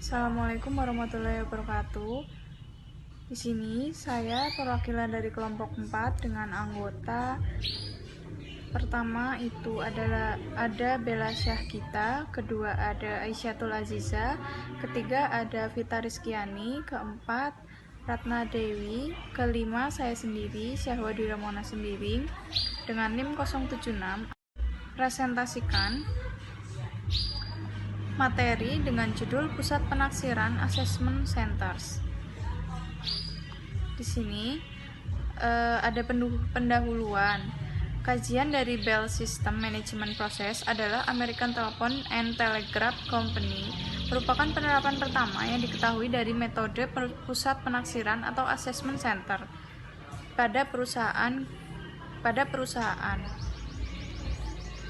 Assalamualaikum warahmatullahi wabarakatuh. Di sini saya perwakilan dari kelompok 4 dengan anggota pertama itu ada Bella Syahgita, kedua ada Aisyatul Aziza, ketiga ada Vita Rizkyani, keempat Ratna Dewi, kelima saya sendiri Syahwadi Ramona Sembiring dengan NIM 076 presentasikan materi dengan judul Pusat Penaksiran Assessment Centers. Di sini ada pendahuluan. Kajian dari Bell System Management Process adalah American Telephone and Telegraph Company merupakan penerapan pertama yang diketahui dari metode pusat penaksiran atau assessment center pada perusahaan.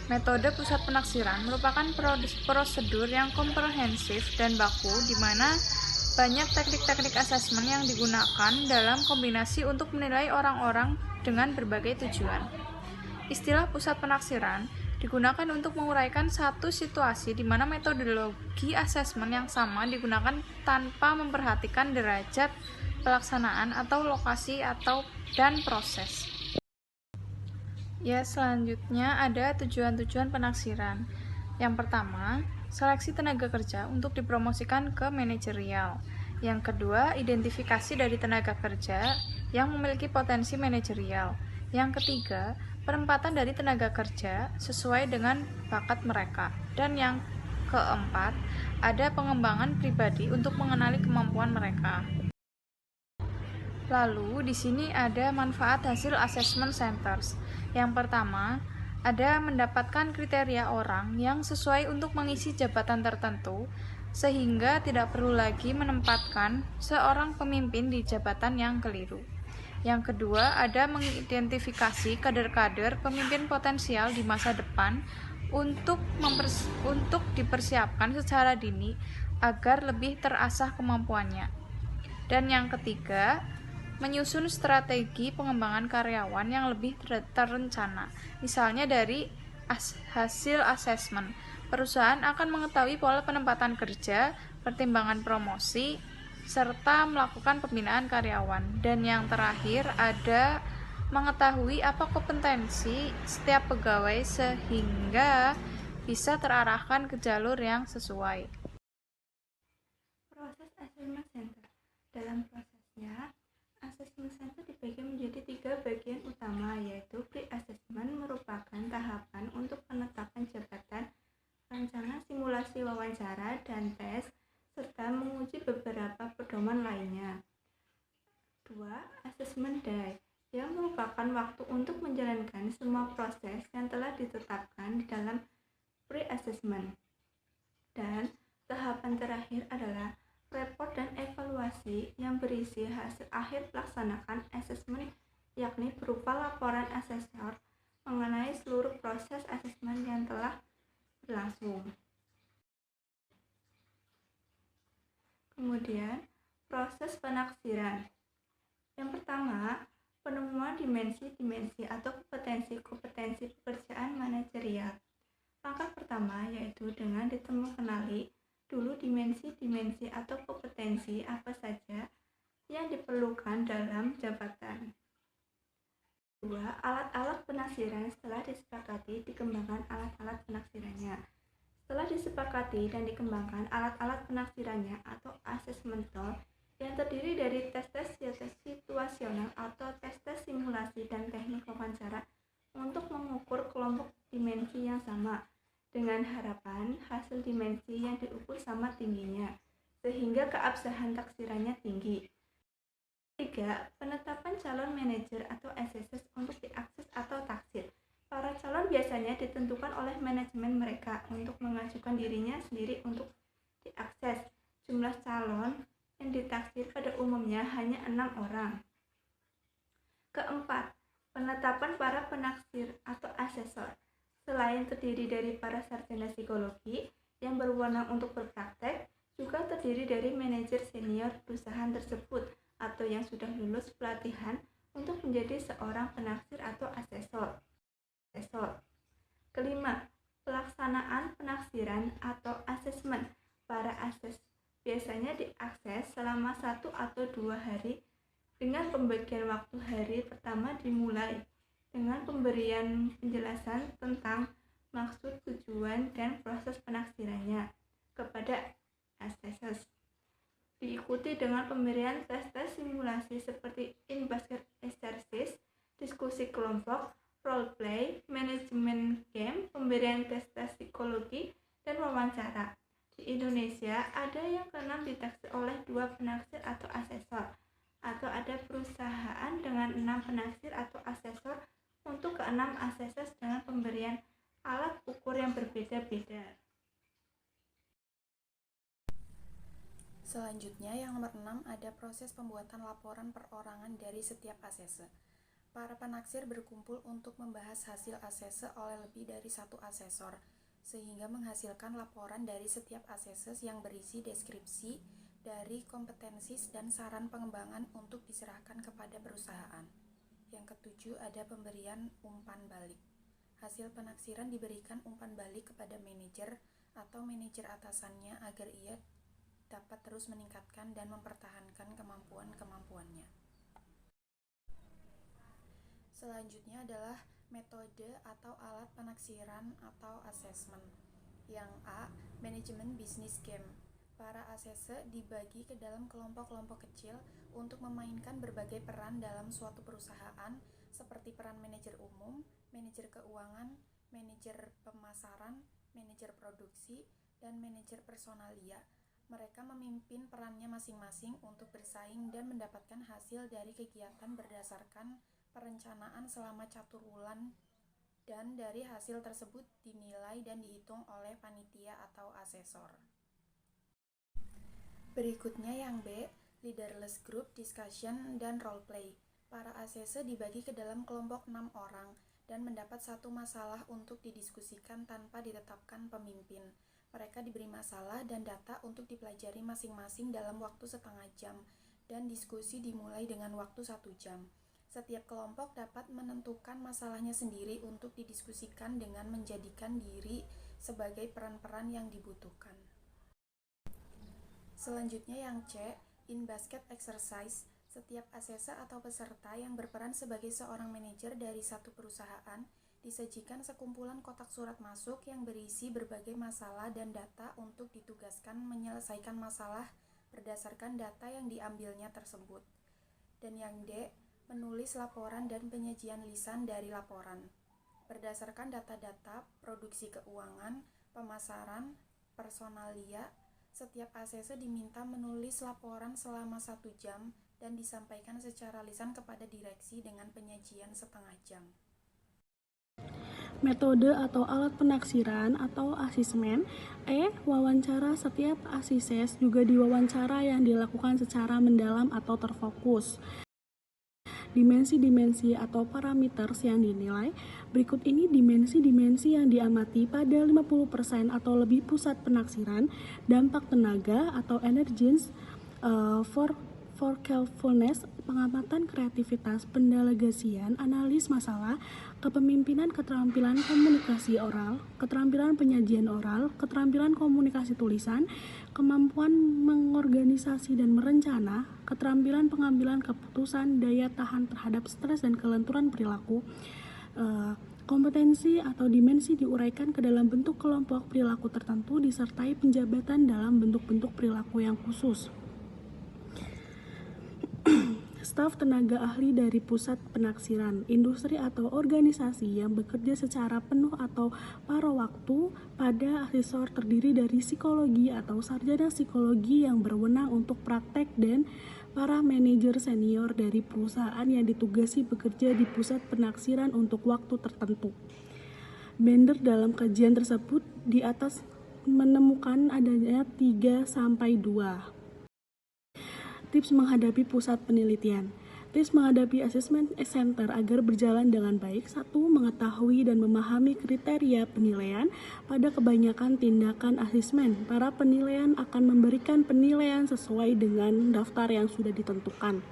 Metode pusat penaksiran merupakan prosedur yang komprehensif dan baku di mana banyak teknik-teknik asesmen yang digunakan dalam kombinasi untuk menilai orang-orang dengan berbagai tujuan. Istilah pusat penaksiran digunakan untuk menguraikan satu situasi di mana metodologi asesmen yang sama digunakan tanpa memperhatikan derajat pelaksanaan atau lokasi dan proses. Selanjutnya ada tujuan-tujuan penaksiran. Yang pertama, seleksi tenaga kerja untuk dipromosikan ke manajerial. Yang kedua, identifikasi dari tenaga kerja yang memiliki potensi manajerial. Yang ketiga, penempatan dari tenaga kerja sesuai dengan bakat mereka. Dan yang keempat, ada pengembangan pribadi untuk mengenali kemampuan mereka. Lalu, di sini ada manfaat hasil assessment centers. Yang pertama, ada mendapatkan kriteria orang yang sesuai untuk mengisi jabatan tertentu, sehingga tidak perlu lagi menempatkan seorang pemimpin di jabatan yang keliru. Yang kedua, ada mengidentifikasi kader-kader pemimpin potensial di masa depan untuk dipersiapkan secara dini agar lebih terasah kemampuannya. Dan yang ketiga, menyusun strategi pengembangan karyawan yang lebih terencana. Misalnya dari hasil asesmen, perusahaan akan mengetahui pola penempatan kerja, pertimbangan promosi, serta melakukan pembinaan karyawan. Dan yang terakhir ada mengetahui apa kompetensi setiap pegawai sehingga bisa terarahkan ke jalur yang sesuai. Proses assessment center. Dalam prosesnya, assessment center dibagi menjadi 3 bagian utama, yaitu pre-assessment merupakan tahapan untuk penetapan jabatan, rancangan simulasi wawancara dan tes, serta menguji beberapa pedoman lainnya. 2. Assessment day, yang merupakan waktu untuk menjalankan semua proses yang telah ditetapkan di dalam pre-assessment. Dan tahapan terakhir adalah report dan evaluasi yang berisi hasil akhir pelaksanaan asesmen, yakni berupa laporan asesor mengenai seluruh proses asesmen yang telah berlangsung. Kemudian, proses penaksiran. Yang pertama, penemuan dimensi-dimensi atau kompetensi pekerjaan manajerial. Langkah pertama yaitu dengan kenali dulu dimensi-dimensi atau kompetensi apa saja yang diperlukan dalam jabatan. 2. Alat-alat penaksiran. Setelah disepakati, dikembangkan alat-alat penaksirannya. Setelah disepakati dan dikembangkan alat-alat penaksirannya atau assessment tool yang terdiri dari tes-tes situasional atau tes-tes simulasi dan teknik wawancara untuk mengukur kelompok dimensi yang sama, dengan harapan hasil dimensi yang diukur sama tingginya, sehingga keabsahan taksirannya tinggi. 3. Penetapan calon manajer atau SSS untuk diakses atau taksir. Para calon biasanya ditentukan oleh manajemen mereka untuk mengajukan dirinya sendiri untuk diakses. Jumlah calon yang ditaksir pada umumnya hanya 6 orang. Keempat, penetapan para penaksir atau asesor. Selain terdiri dari para sarjana psikologi yang berwenang untuk berpraktek, juga terdiri dari manajer senior perusahaan tersebut atau yang sudah lulus pelatihan untuk menjadi seorang penaksir atau asesor. Kelima, pelaksanaan penaksiran atau asesmen. Para biasanya diakses selama 1 atau 2 hari dengan pembagian waktu. Hari pertama dimulai dengan pemberian penjelasan tentang maksud, tujuan, dan proses penaksirannya kepada assessors. Diikuti dengan pemberian tes-tes simulasi seperti in-basket exercise, diskusi kelompok, role play, manajemen game, pemberian tes-tes psikologi, dan wawancara. Di Indonesia, ada yang ke-6 ditaksir oleh 2 penaksir atau asesor, atau ada perusahaan dengan 6 penaksir atau asesor untuk ke-6 asesor dengan pemberian alat ukur yang berbeda-beda. Selanjutnya, yang nomor 6 ada proses pembuatan laporan perorangan dari setiap asesor. Para penaksir berkumpul untuk membahas hasil asesor oleh lebih dari 1 asesor, sehingga menghasilkan laporan dari setiap asesor yang berisi deskripsi dari kompetensi dan saran pengembangan untuk diserahkan kepada perusahaan. Yang ketujuh ada pemberian umpan balik. Hasil penaksiran diberikan umpan balik kepada manajer atau manajer atasannya agar ia dapat terus meningkatkan dan mempertahankan kemampuan-kemampuannya. Selanjutnya adalah metode atau alat penaksiran atau assessment. Yang A, manajemen bisnis game. Para asesor dibagi ke dalam kelompok-kelompok kecil untuk memainkan berbagai peran dalam suatu perusahaan seperti peran manajer umum, manajer keuangan, manajer pemasaran, manajer produksi, dan manajer personalia. Mereka memimpin perannya masing-masing untuk bersaing dan mendapatkan hasil dari kegiatan berdasarkan perencanaan selama catur wulan, dan dari hasil tersebut dinilai dan dihitung oleh panitia atau asesor. Berikutnya yang B, leaderless group discussion dan role play. Para asesor dibagi ke dalam kelompok 6 orang dan mendapat satu masalah untuk didiskusikan tanpa ditetapkan pemimpin. Mereka diberi masalah dan data untuk dipelajari masing-masing dalam waktu setengah jam, dan diskusi dimulai dengan waktu 1 jam. Setiap kelompok dapat menentukan masalahnya sendiri untuk didiskusikan dengan menjadikan diri sebagai peran-peran yang dibutuhkan. Selanjutnya yang C, in-basket exercise. Setiap asesor atau peserta yang berperan sebagai seorang manajer dari satu perusahaan disajikan sekumpulan kotak surat masuk yang berisi berbagai masalah dan data untuk ditugaskan menyelesaikan masalah berdasarkan data yang diambilnya tersebut. Dan yang D, menulis laporan dan penyajian lisan dari laporan. Berdasarkan data-data produksi keuangan, pemasaran, personalia, setiap asesor diminta menulis laporan selama 1 jam dan disampaikan secara lisan kepada direksi dengan penyajian setengah jam. Metode atau alat penaksiran atau asesmen. Wawancara. Setiap asesor juga diwawancara yang dilakukan secara mendalam atau terfokus. Dimensi-dimensi atau parameters yang dinilai. Berikut ini dimensi-dimensi yang diamati pada 50% atau lebih pusat penaksiran: dampak tenaga atau energies, forgetfulness, pengamatan kreativitas, pendelegasian, analis masalah, kepemimpinan, keterampilan komunikasi oral, keterampilan penyajian oral, keterampilan komunikasi tulisan, kemampuan mengorganisasi dan merencana, keterampilan pengambilan keputusan, daya tahan terhadap stres dan kelenturan perilaku. Kompetensi atau dimensi diuraikan ke dalam bentuk kelompok perilaku tertentu disertai penjabatan dalam bentuk-bentuk perilaku yang khusus. Staf tenaga ahli dari pusat penaksiran, industri atau organisasi yang bekerja secara penuh atau paruh waktu pada asesor terdiri dari psikologi atau sarjana psikologi yang berwenang untuk praktek dan para manajer senior dari perusahaan yang ditugasi bekerja di pusat penaksiran untuk waktu tertentu. Bender dalam kajian tersebut di atas menemukan adanya 3-2 tips menghadapi pusat penelitian. Tips menghadapi assessment center agar berjalan dengan baik. 1. Mengetahui dan memahami kriteria penilaian. Pada kebanyakan tindakan asesmen, para penilaian akan memberikan penilaian sesuai dengan daftar yang sudah ditentukan.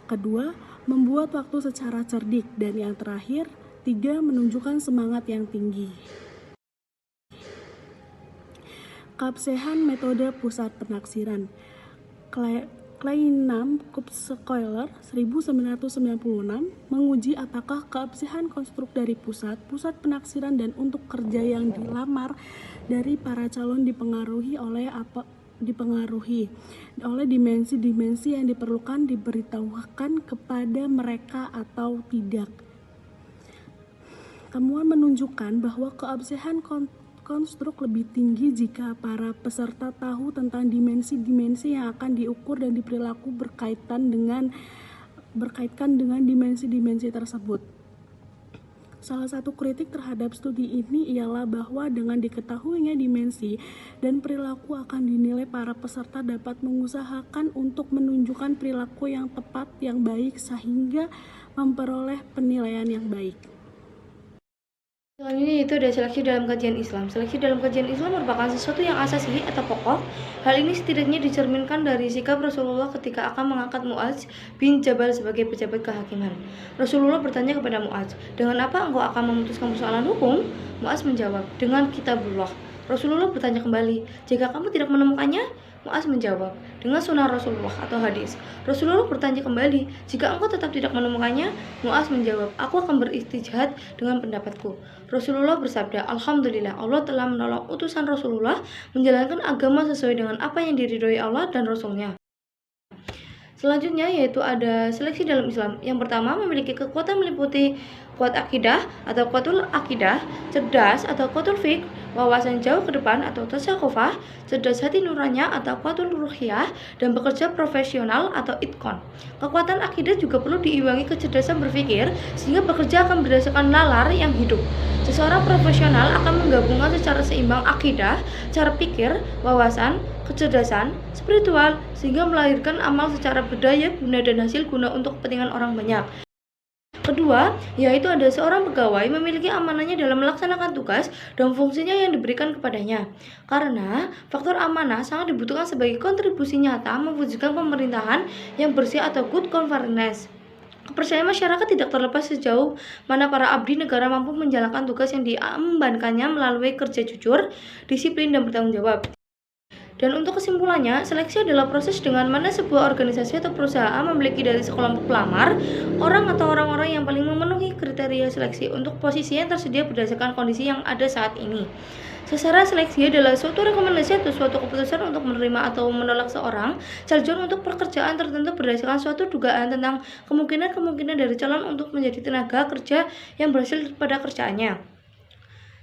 Kedua, membuat waktu secara cerdik. Dan yang terakhir, 3. Menunjukkan semangat yang tinggi. Keabsahan metode pusat penaksiran. Kleinam Kupskeuler 1996 menguji apakah keabsahan konstruk dari pusat penaksiran dan untuk kerja yang dilamar dari para calon dipengaruhi oleh dimensi-dimensi yang diperlukan diberitahukan kepada mereka atau tidak. Temuan menunjukkan bahwa keabsahan konstruk lebih tinggi jika para peserta tahu tentang dimensi-dimensi yang akan diukur dan diperilaku berkaitan dengan dimensi-dimensi tersebut. Salah satu kritik terhadap studi ini ialah bahwa dengan diketahuinya dimensi dan perilaku akan dinilai para peserta dapat mengusahakan untuk menunjukkan perilaku yang tepat yang baik sehingga memperoleh penilaian yang baik. Selanjutnya yaitu ada seleksi dalam kajian Islam. Seleksi dalam kajian Islam merupakan sesuatu yang asasi atau pokok. Hal ini setidaknya dicerminkan dari sikap Rasulullah ketika akan mengangkat Mu'adz bin Jabal sebagai pejabat kehakiman. Rasulullah bertanya kepada Mu'adz, "Dengan apa engkau akan memutuskan persoalan hukum?" Mu'adz menjawab, "Dengan kitabullah." Rasulullah bertanya kembali, "Jika kamu tidak menemukannya?" Mu'adz menjawab, "Dengan sunnah Rasulullah atau hadis." Rasulullah bertanya kembali, "Jika engkau tetap tidak menemukannya?" Mu'adz menjawab, "Aku akan beristijhad dengan pendapatku." Rasulullah bersabda, "Alhamdulillah, Allah telah menolong utusan Rasulullah menjalankan agama sesuai dengan apa yang diridhoi Allah dan Rasulnya." Selanjutnya yaitu ada seleksi dalam Islam. Yang pertama, memiliki kekuatan meliputi kuat akidah atau kuatul akidah, cerdas atau kuatul fiqh, wawasan jauh ke depan atau tasawufah, cerdas hati nuraniah atau kuatul ruhiyah, dan bekerja profesional atau itkon. Kekuatan akidah juga perlu diimbangi kecerdasan berpikir sehingga bekerja akan berdasarkan nalar yang hidup. Seseorang profesional akan menggabungkan secara seimbang akidah, cara pikir, wawasan, kecerdasan, spiritual, sehingga melahirkan amal secara berdaya guna dan hasil guna untuk kepentingan orang banyak. Kedua, yaitu ada seorang pegawai memiliki amanahnya dalam melaksanakan tugas dan fungsinya yang diberikan kepadanya. Karena faktor amanah sangat dibutuhkan sebagai kontribusi nyata mewujudkan pemerintahan yang bersih atau good governance. Kepercayaan masyarakat tidak terlepas sejauh mana para abdi negara mampu menjalankan tugas yang diembankannya melalui kerja jujur, disiplin, dan bertanggung jawab. Dan untuk kesimpulannya, seleksi adalah proses dengan mana sebuah organisasi atau perusahaan memiliki dari sekelompok pelamar, orang atau orang-orang yang paling memenuhi kriteria seleksi untuk posisi yang tersedia berdasarkan kondisi yang ada saat ini. Sasaran seleksi adalah suatu rekomendasi atau suatu keputusan untuk menerima atau menolak seorang calon untuk pekerjaan tertentu berdasarkan suatu dugaan tentang kemungkinan-kemungkinan dari calon untuk menjadi tenaga kerja yang berhasil pada kerjaannya.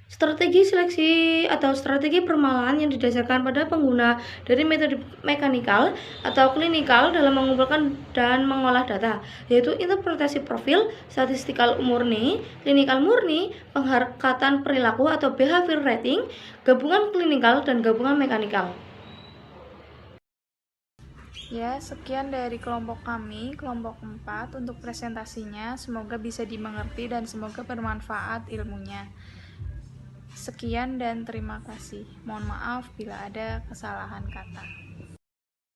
Strategi seleksi atau strategi permalahan yang didasarkan pada pengguna dari metode mekanikal atau klinikal dalam mengumpulkan dan mengolah data, yaitu interpretasi profil, statistikal murni, klinikal murni, pengharkatan perilaku atau behavior rating, gabungan klinikal dan gabungan mekanikal. Ya, sekian dari kelompok kami, kelompok 4 untuk presentasinya. Semoga bisa dimengerti dan semoga bermanfaat ilmunya. Sekian dan terima kasih. Mohon maaf bila ada kesalahan kata.